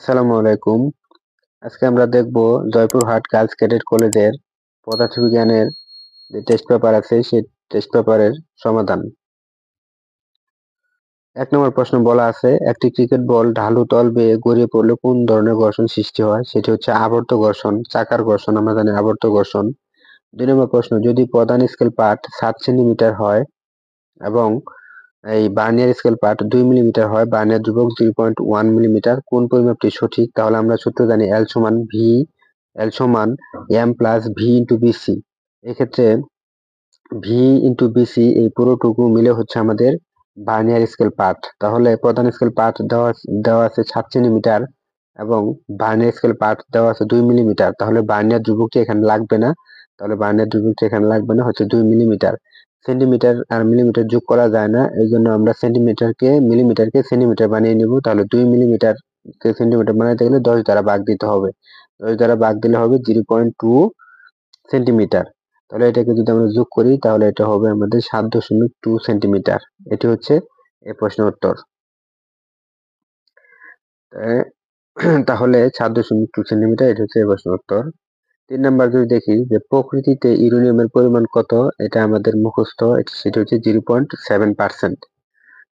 আসসালামু আলাইকুম। আজকে আমরা দেখব জয়পুরহাট গার্লস ক্যাডেট কলেজের পদার্থবিজ্ঞানের যে টেস্ট পেপার আছে সেই টেস্ট পেপারের সমাধান। ১ নম্বর প্রশ্ন বলা আছে, একটি ক্রিকেট বল ঢালু তল বেয়ে গড়িয়ে পড়লে কোন ধরনের ঘর্ষণ সৃষ্টি হয়? সেটি হচ্ছে আবর্ত ঘর্ষণ, চাকার ঘর্ষণ, আমরা জানি আবর্ত ঘর্ষণ। ২ নম্বর প্রশ্ন, যদি প্রধান স্কেল পাঠ ৭ সেন্টিমিটার হয় এবং এই ভার্নিয়ার স্কেল পাঠ ২ মিলিমিটার হয়, ভার্নিয়ার ধ্রুবক 0.1 মিলিমিটার, কোন পরিমাপটি সঠিক? তাহলে আমরা সূত্র জানি L সমান m plus v into b c. এক্ষেত্রে v ইন্টু বিসি এই পুরোটুকু মিলে হচ্ছে আমাদের ভার্নিয়ার স্কেল পাঠ। তাহলে প্রধান স্কেল পাঠ দেওয়া আছে 7 সেন্টিমিটার এবং ভার্নিয়ার স্কেল পাঠ দেওয়া আছে 2 মিলিমিটার। তাহলে ভার্নিয়ার ধ্রুবকটি এখানে লাগবে না। হচ্ছে 2 মিলিমিটার। সেন্টিমিটার আর মিলিমিটার যোগ করা যায় না, এই জন্য আমরা মিলিমিটারকে সেন্টিমিটার বানিয়ে নিব। তাহলে 2 মিলিমিটার সেন্টিমিটার বানাইতে গেলে 10 দ্বারা ভাগ দিতে হবে। 10 দ্বারা ভাগ দিলে হবে 0.2 সেন্টিমিটার। তাহলে এটাকে যদি আমরা যোগ করি তাহলে এটা হবে আমাদের 7.2 সেন্টিমিটার। এটি হচ্ছে এই প্রশ্নের উত্তর। তাহলে 7.2 সেন্টিমিটার, এটা হচ্ছে এই প্রশ্নের উত্তর। 3 নাম্বার যদি দেখি যে প্রকৃতিতে ইউরেনিয়ামের পরিমাণ কত, এটা আমাদের মুখস্থ, সেটা হচ্ছে 0.7%।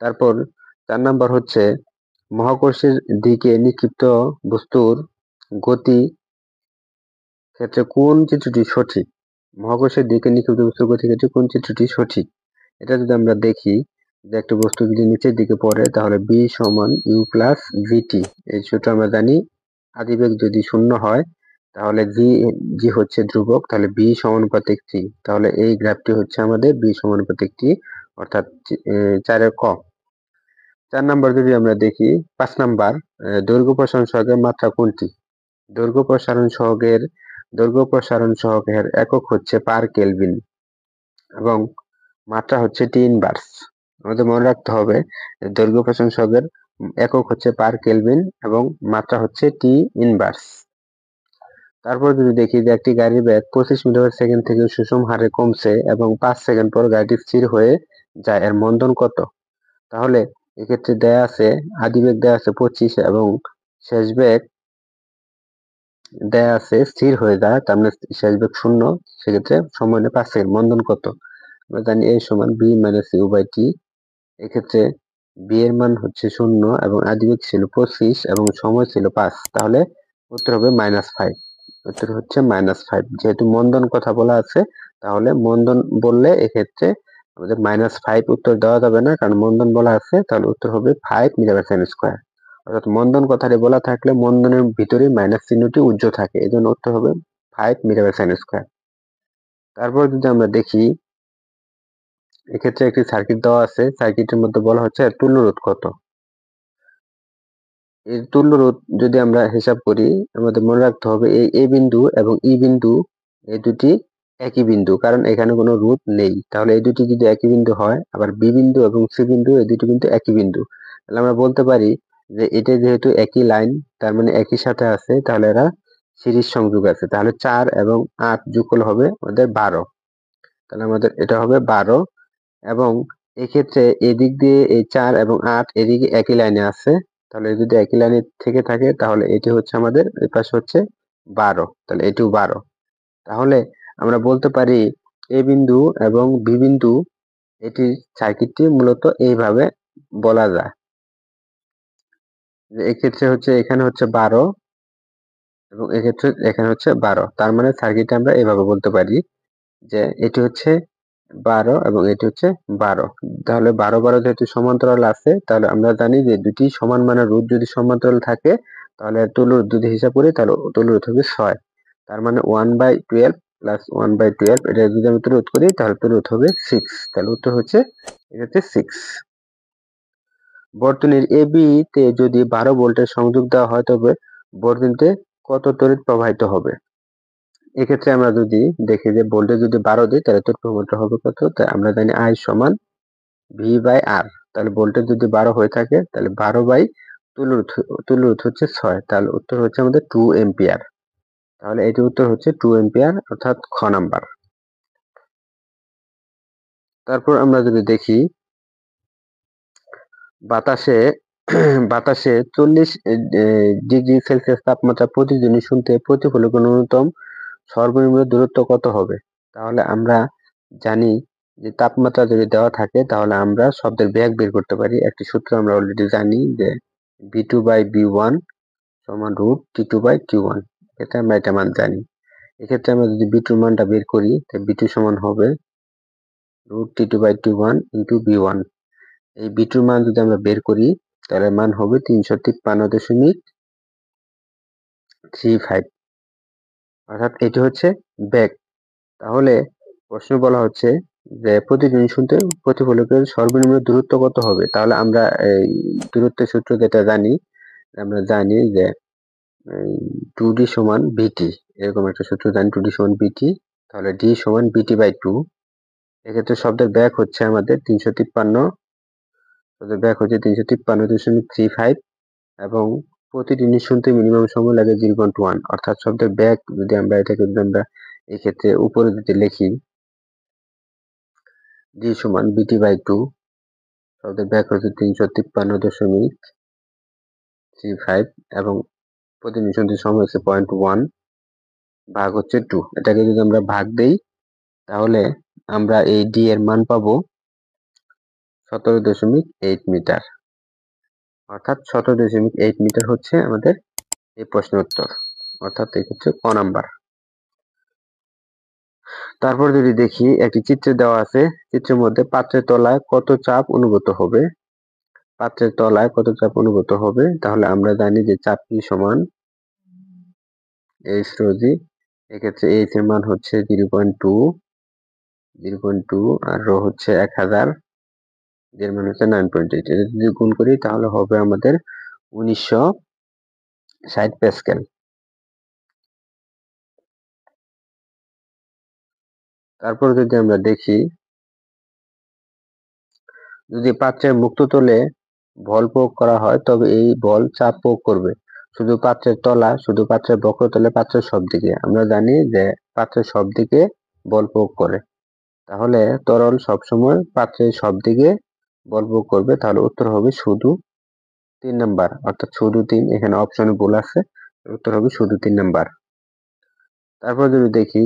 তারপর 4 নাম্বার হচ্ছে মহাকর্ষের দিকে নিক্ষিপ্ত বস্তুর গতি ক্ষেত্রে কোন চিত্রটি সঠিক? মহাকর্ষের দিকে নিক্ষিপ্ত বস্তুর গতি ক্ষেত্রে কোন চিত্রটি সঠিক? এটা যদি আমরা দেখি যে একটা বস্তু যদি নিচের দিকে পড়ে তাহলে b সমান u প্লাস vt, এই সূত্র আমরা জানি। আদিবেগ যদি শূন্য হয় তাহলে g হচ্ছে ধ্রুবক, তাহলে b সমানুপাতিক t। তাহলে এই গ্রাফটি হচ্ছে আমাদের b সমানুপাতিক t, অর্থাৎ 4-এর ক। 4 নাম্বার যদি আমরা দেখি, 5 নাম্বার দৈর্ঘ্য প্রসারণ সহগের মাত্রা কোনটি? দৈর্ঘ্য প্রসারণ সহগের একক হচ্ছে পার কেলভিন এবং মাত্রা হচ্ছে টি ইনভার্স। আমাদের মনে রাখতে হবে দৈর্ঘ্য প্রসারণ সহগের একক হচ্ছে পার কেলভিন এবং মাত্রা হচ্ছে টি ইনভার্স। তারপর যদি দেখি যে একটি গাড়ির বেগ 25 মিটার সেকেন্ড থেকে সুষম হারে কমছে এবং 5 সেকেন্ড পর গাড়িটি স্থির হয়ে যায়, এর মন্দন কত? তাহলে এক্ষেত্রে দেয়া আছে আদিবেগ দেয়া আছে 25 এবং শেষ বেগ দেয়া আছে স্থির হয়ে যায়, তার মানে শেষ বেগ 0, সেক্ষেত্রে সময় নেয় 5 সেকেন্ড। মন্দন কত? আমরা জানি a সমান b minus u by t। এক্ষেত্রে b এর মান হচ্ছে 0 এবং আদিবেগ ছিল 25 এবং সময় ছিল 5, তাহলে উত্তর হবে -5। উত্তর হচ্ছে -5। যেহেতু মন্দন কথা বলা আছে, তাহলে মন্দন বললে এক্ষেত্রে আমাদের -5 উত্তর দেওয়া যাবে না, কারণ মন্দন বলা আছে। তাহলে উত্তর হবে 5 মিটার সাইন স্কয়ার। অর্থাৎ মন্দন কথাটি বলা থাকলে মন্দনের ভিতরে মাইনাস চিহ্নটি উজ্জ্ব থাকে, এই জন্য উত্তর হবে 5 মিটার সাইন স্কয়ার। তারপর যদি আমরা দেখি এক্ষেত্রে একটি সার্কিট দেওয়া আছে, সার্কিটের মধ্যে বলা হচ্ছে তুল্য রোধ কত। এই তুল্য রোধ যদি আমরা হিসাব করি, আমাদের মনে রাখতে হবে এই এ বিন্দু এবং ই বিন্দু এই দুটি একই বিন্দু, কারণ এখানে কোনো রোধ নেই। তাহলে এই দুটি যদি একই বিন্দু হয়, আবার বি বিন্দু এবং সি বিন্দু এই দুটি কিন্তু একই বিন্দু, তাহলে আমরা বলতে পারি যে এটা যেহেতু একই লাইন, তার মানে একই সাথে আছে, তাহলে এরা সিরিজ সংযোগ আছে। তাহলে 4 এবং 8 যোগ করলে হবে আমাদের 12। তাহলে আমাদের এটা হবে 12 এবং এক্ষেত্রে এদিক দিয়ে এই 4 এবং 8 এদিকে একই লাইনে আছে। তাহলে যদি একই লাইনে থেকে থাকে তাহলে এটি হচ্ছে আমাদের এই পাশে হচ্ছে 12, তাহলে এটিও 12। তাহলে আমরা বলতে পারি এ বিন্দু এবং বি বিন্দু এটি সার্কিটটি মূলত এইভাবে বলা যায় যে এক্ষেত্রে হচ্ছে এখানে হচ্ছে 12 এবং এক্ষেত্রে এখানে হচ্ছে 12, তার মানে সার্কিটটা আমরা এইভাবে বলতে পারি যে এটি হচ্ছে 12 এবং এটি হচ্ছে 12। তাহলে 12 যেহেতু সমান্তরাল আছে, তাহলে আমরা জানি যে দুটি সমান মানের রোধ যদি সমান্তরাল থাকে তাহলে তুল্য রোধ যদি হিসাব করি তাহলে তুল্য রোধ হবে 6। তার মানে 1/12 প্লাস 1/12, এটা যদি আমি তুল্য রোধ করি তাহলে তুল্য রোধ হবে 6। তাহলে উত্তর হচ্ছে এটা হচ্ছে 6। বর্তনীর এ বি তে যদি 12 ভোল্টের সংযোগ দেওয়া হয় তবে বর্তনীতে কত তড়িৎ প্রবাহিত হবে? এক্ষেত্রে আমরা যদি দেখি যে ভোল্টেজ যদি 12 দিই তাহলে তড়িৎ প্রবাহটা হবে কত? তাই আমরা জানি I সমান V বাই R। তাহলে ভোল্টেজ যদি 12 হয়ে থাকে তাহলে 12 বাই তুল্য রোধ হচ্ছে 6, তাহলে উত্তর হচ্ছে আমাদের 2 এম্পিয়ার। তাহলে এটি উত্তর হচ্ছে 2 এম্পিয়ার, অর্থাৎ খ নাম্বার। তারপর আমরা যদি দেখি বাতাসে বাতাসে 40 ডিগ্রি সেলসিয়াস তাপমাত্রা প্রতিধ্বনি শুনতে প্রতিফলকের ন্যূনতম সর্বনিম্ন দূরত্ব কত হবে? তাহলে আমরা জানি যে তাপমাত্রা যদি দেওয়া থাকে তাহলে আমরা শব্দের বেগ বের করতে পারি। একটি সূত্র আমরা অলরেডি জানি যে v2/v1 সমান √T2/T1। এক্ষেত্রে আমরা এটা মান জানি। এক্ষেত্রে আমরা যদি v2 মানটা বের করি তাহলে v2 সমান হবে √T2/T1 × v1। এই v2 মান যদি আমরা বের করি তাহলে মান হবে 353.35। অর্থাৎ এটি হচ্ছে বেগ। তাহলে প্রশ্ন বলা হচ্ছে যে প্রতিধ্বনি শুনতে প্রতিফলকের সর্বনিম্ন দূরত্ব কত হবে? তাহলে আমরা এই দূরত্বের সূত্র যেটা জানি, আমরা জানি যে 2d সমান vt, এরকম একটা সূত্র জানি 2d সমান vt। তাহলে d সমান vt/2। এক্ষেত্রে শব্দের বেগ হচ্ছে আমাদের 353, শব্দের বেগ হচ্ছে 353.35 এবং প্রতিধ্বনি শুনতে মিনিমাম সময় লাগে 0.1। অর্থাৎ শব্দের বেগ যদি আমরা এটাকে যদি আমরা এই ক্ষেত্রে উপরে যদি লিখি d সমান vt/2, শব্দের বেগ হচ্ছে 353.35 এবং প্রতিধ্বনি শুনতে সময় হচ্ছে 0.1 ভাগ হচ্ছে 2। এটাকে যদি আমরা ভাগ দেই তাহলে আমরা এই d এর মান পাবো 17.8 মিটার। অর্থাৎ 17.8 মিটার হচ্ছে আমাদের এই প্রশ্নের উত্তর, অর্থাৎ এই হচ্ছে ক নাম্বার। তারপর যদি দেখি একটি চিত্রে দেওয়া আছে, চিত্রের মধ্যে পাত্রের তলায় কত চাপ অনুভূত হবে? পাত্রের তলায় কত চাপ অনুভূত হবে? তাহলে আমরা জানি যে চাপ P সমান H ρg। এক্ষেত্রে H এর মান হচ্ছে 0.2 আর রো হচ্ছে 1000, এর মান হচ্ছে 9.8। এটা যদি গুণ করি তাহলে হবে আমাদের 1960 প্যাসকেল। তারপর যদি আমরা দেখি, যদি পাত্রের মুক্ততলে বল প্রয়োগ করা হয় তবে এই বল চাপ প্রয়োগ করবে শুধু পাত্রের তলা, শুধু পাত্রের বক্রতলে, পাত্রের সব দিকে। আমরা জানি যে পাত্রের সব দিকে বল প্রয়োগ করে। তাহলে তরল সবসময় পাত্রের সব দিকে বল প্রয়োগ করবে। তাহলে উত্তর হবে শুধু 3 নাম্বার, অর্থাৎ শুধু 3। এখানে অপশনে ভুল আছে, উত্তর হবে শুধু 3 নাম্বার। তারপর যদি দেখি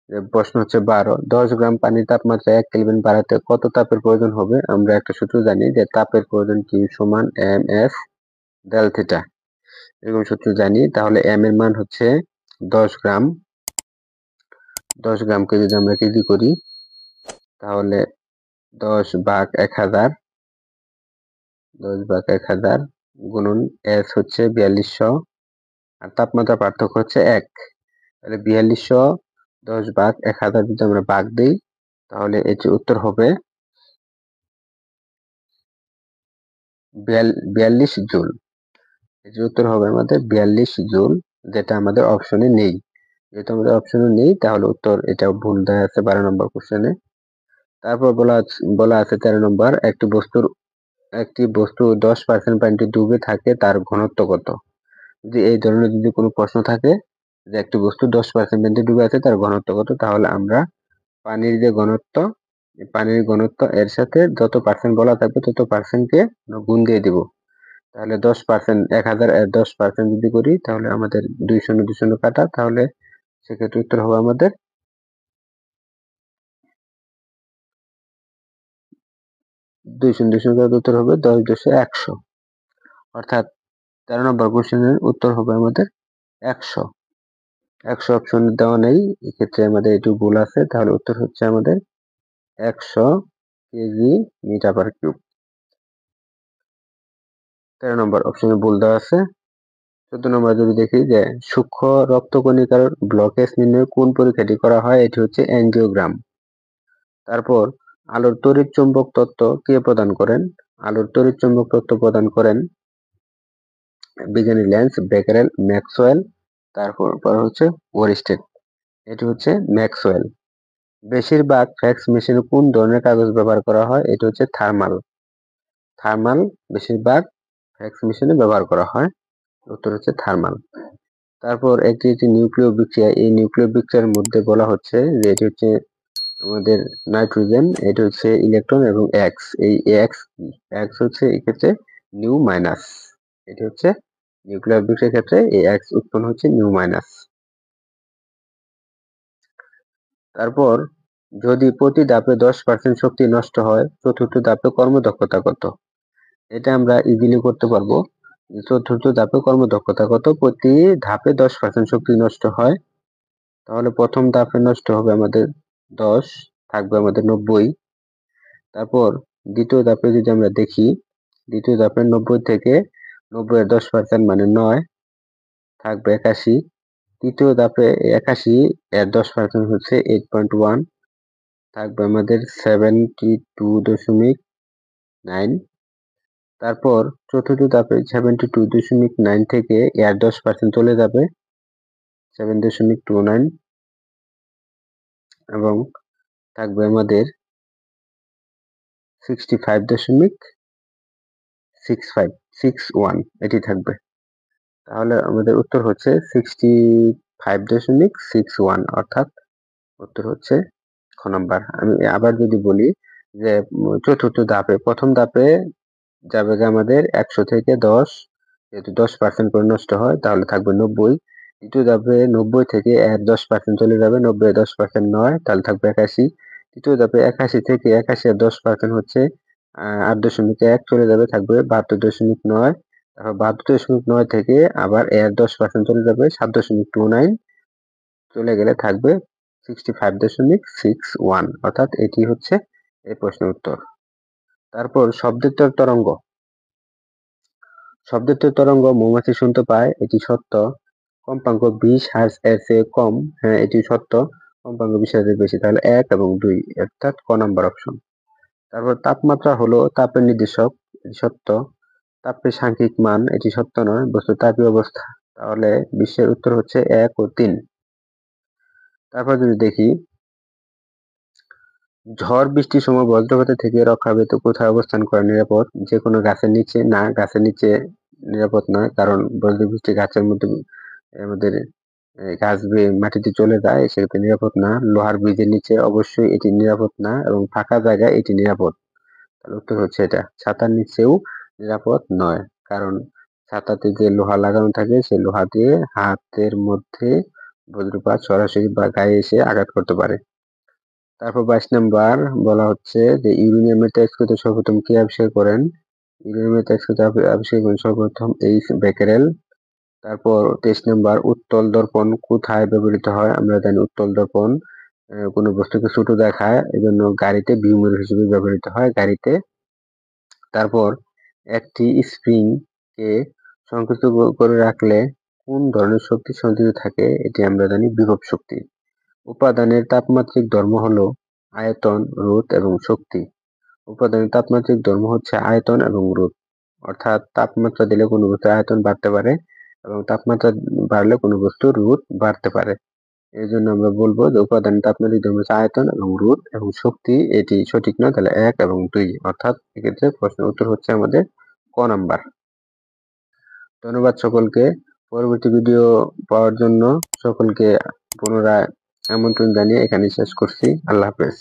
যে প্রশ্ন হচ্ছে 12, 10 গ্রাম পানির তাপমাত্রা 1 কেলভিন বাড়াতে কত তাপের প্রয়োজন হবে? আমরা একটা সূত্র জানি যে তাপের প্রয়োজন Q সমান mF ডেল থিটা, এরকম সূত্র জানি। তাহলে m এর মান হচ্ছে 10 গ্রাম। 10 গ্রামকে যদি আমরা কেজি করি তাহলে 10 ভাগ 1000, 10 ভাগ 1000 গুণন S হচ্ছে 4200 আর তাপমাত্রা পার্থক্য হচ্ছে 1। তাহলে 4200 10 ভাগ 1000 যদি আমরা ভাগ দেই তাহলে এটি উত্তর হবে 42 জুল। এটির উত্তর হবে আমাদের 42 জুল, যেটা আমাদের অপশনে নেই। যেহেতু আমাদের অপশনে নেই তাহলে উত্তর এটা ভুল দেওয়া আছে 12 নম্বর কোশ্চেনে। তারপর বলা আছে 13 নম্বর, একটি বস্তু 10% পানিতে ডুবে থাকে তার ঘনত্ব কত? যদি এই ধরনের যদি কোনো প্রশ্ন থাকে যে একটি বস্তু 10% পানিতে ডুবে আছে তার ঘনত্ব কত, তাহলে আমরা পানির যে ঘনত্ব, পানির ঘনত্ব এর সাথে যত পার্সেন্ট বলা থাকবে তত পার্সেন্টকে গুণ দিয়ে দিব। তাহলে 10%, 1000 এর 10% যদি করি তাহলে আমাদের 200 কাটা, তাহলে সেক্ষেত্রে উত্তর হবে আমাদের 200 কাটা, উত্তর হবে 10×100। অর্থাৎ 13 নম্বর কোশ্চেনের উত্তর হবে আমাদের 100। 100 অপশন দেওয়া নেই, এক্ষেত্রে আমাদের একটু ভুল আছে। তাহলে উত্তর হচ্ছে আমাদের 100 কেজি মিটার পার কিউব। 13 নম্বর অপশনে ভুল দেওয়া আছে। 14 নম্বর যদি দেখি যে সূক্ষ্ম রক্তকণিকার ব্লকেজ নির্ণয় কোন পরীক্ষাটি করা হয়? এটি হচ্ছে অ্যাঞ্জিওগ্রাম। তারপর আলোর তড়িৎ চৌম্বক তত্ত্ব কে প্রদান করেন? আলোর তড়িৎ চৌম্বক তত্ত্ব প্রদান করেন বিজ্ঞানী লেন্স, বেকারেল, ম্যাক্সওয়েল, তারপর হচ্ছে ওয়েরস্টেড। এটি হচ্ছে ম্যাক্সওয়েল। বেশিরভাগ ফ্যাক্স মেশিনে কোন ধরনের কাগজ ব্যবহার করা হয়? এটি হচ্ছে থার্মাল। বেশিরভাগ ফ্যাক্স মেশিনে ব্যবহার করা হয়, উত্তর হচ্ছে থার্মাল। তারপর একটি নিউক্লিয় বিক্রিয়া, এই নিউক্লিয় বিক্রিয়ার মধ্যে বলা হচ্ছে যে এটি হচ্ছে আমাদের নাইট্রোজেন, এটা হচ্ছে ইলেকট্রন এবং এক্স। এই এক্স হচ্ছে এক্ষেত্রে নিউ মাইনাস। এটি হচ্ছে নিউক্লিয়ার বিক্রিয়ার ক্ষেত্রে এই এক্স উৎপন্ন হচ্ছে নিউ মাইনাস। তারপর যদি প্রতি ধাপে 10% শক্তি নষ্ট হয়, চতুর্থ ধাপে কর্মদক্ষতা কত? এটা আমরা ইজিলি করতে পারবো। চতুর্থ ধাপে কর্মদক্ষতা কত? প্রতি ধাপে 10% শক্তি নষ্ট হয়, তাহলে প্রথম ধাপে নষ্ট হবে আমাদের 10, থাকবে আমাদের 90। তারপর দ্বিতীয় ধাপে যদি আমরা দেখি, দ্বিতীয় ধাপে 90 থেকে 90 এর 10% মানে 9, থাকবে 81। তৃতীয় ধাপে 81 এর 10% হচ্ছে 8.1, থাকবে আমাদের 72.9। তারপর চতুর্থ ধাপে 72.9 থেকে এর 10% চলে যাবে 7.29 এবং থাকবে আমাদের 65.61, এটি থাকবে। তাহলে আমাদের উত্তর হচ্ছে 65.61, অর্থাৎ উত্তর হচ্ছে খ নাম্বার। আমি আবার যদি বলি যে চতুর্থ ধাপে, প্রথম ধাপে যাবে আমাদের 100 থেকে 10, যেহেতু 10% করে নষ্ট হয় তাহলে থাকবে 90। দ্বিতীয় ধাপে 90 থেকে এর 10% চলে যাবে, 90 এর 10% 9, তাহলে থাকবে 81। তৃতীয় ধাপে 81 থেকে 81 এর 10% হচ্ছে 8.1 চলে যাবে, থাকবে 72.9। তারপর 72.9 থেকে আবার এর 10% চলে যাবে 7.29, চলে গেলে থাকবে 65.61, অর্থাৎ এটি হচ্ছে এই প্রশ্নের উত্তর। তারপর শব্দের তরঙ্গ। শব্দের তরঙ্গ মৌমাছি শুনতে পায়, এটি সত্য। কম্পাঙ্ক 20 হার্জ এর চেয়ে কম, হ্যাঁ এটি সত্য। কম্পাঙ্ক 20 হার্জের বেশি, তাহলে 1 এবং 2, অর্থাৎ ক নাম্বার অপশন। তারপর তাপমাত্রা হলো তাপের নির্দেশক, এটি সত্য। তাপের সাংখ্যিক মান, এটি সত্য নয়, বস্তুর তাপীয় অবস্থা। তাহলে বিশ্বের উত্তর হচ্ছে 1 ও 3। তারপর যদি দেখি, ঝড় বৃষ্টির সময় বজ্রপাত থেকে রক্ষা পেতে কোথায় অবস্থান করা নিরাপদ? যে কোনো গাছের নিচে? না, গাছের নিচে নিরাপদ নয়, কারণ বজ্র বৃষ্টি গাছের মধ্যে আমাদের গাছ মাটিতে চলে যায়, সেক্ষেত্রে নিরাপদ না। লোহার ব্রিজের নিচে অবশ্যই এটি নিরাপদ না, এবং ফাঁকা জায়গায় এটি নিরাপদ। তাহলে উত্তর হচ্ছে এটা। ছাতার নিচেও নিরাপদ নয়, কারণ ছাতাতে যে লোহা লাগানো থাকে সেই লোহা দিয়ে হাতের মধ্যে বজ্রপাত সরাসরি বা গায়ে এসে আঘাত করতে পারে। তারপর 22 নাম্বার বলা হচ্ছে যে ইউরেনিয়ামের তেজকোতে সর্বপ্রথম কে আবিষ্কার করেন? ইউরেনিয়ামের তেজকোতে আবিষ্কার করেন সর্বপ্রথম এইচ বেকেরেল। তারপর 23 নাম্বার উত্তল দর্পণ কোথায় ব্যবহৃত হয়? আমরা জানি উত্তল দর্পণ কোনো বস্তুকে ছোট দেখায়, এজন্য গাড়িতে ভিউ মিরর হিসেবে ব্যবহৃত হয়, গাড়িতে। তারপর একটি স্প্রিং কে সংকুচিত করে রাখলে কোন ধরনের শক্তি সঞ্চিত থাকে? এটি আমরা জানি বিভব শক্তি। উপাদানের তাপমাত্রিক ধর্ম হলো আয়তন, রোধ এবং শক্তি। উপাদানের তাপমাত্রিক ধর্ম হচ্ছে আয়তন এবং রোধ, অর্থাৎ তাপমাত্রা দিলে কোনো বস্তুর আয়তন বাড়তে পারে এবং তাপমাত্রা বাড়লে কোনো বস্তুর রোধ বাড়তে পারে। এই জন্য আমরা বলবো যে উপাদানের তাপমাত্রিক ধর্ম হচ্ছে আয়তন এবং রোধ এবং শক্তি, এটি সঠিক নয়, তাহলে 1 এবং 2, অর্থাৎ এক্ষেত্রে প্রশ্নের উত্তর হচ্ছে আমাদের ক নাম্বার। ধন্যবাদ সকলকে। পরবর্তী ভিডিও পাওয়ার জন্য সকলকে পুনরায় আমন্ত্রণ জানিয়ে এখানে শেষ করছি। আল্লাহ হাফেজ।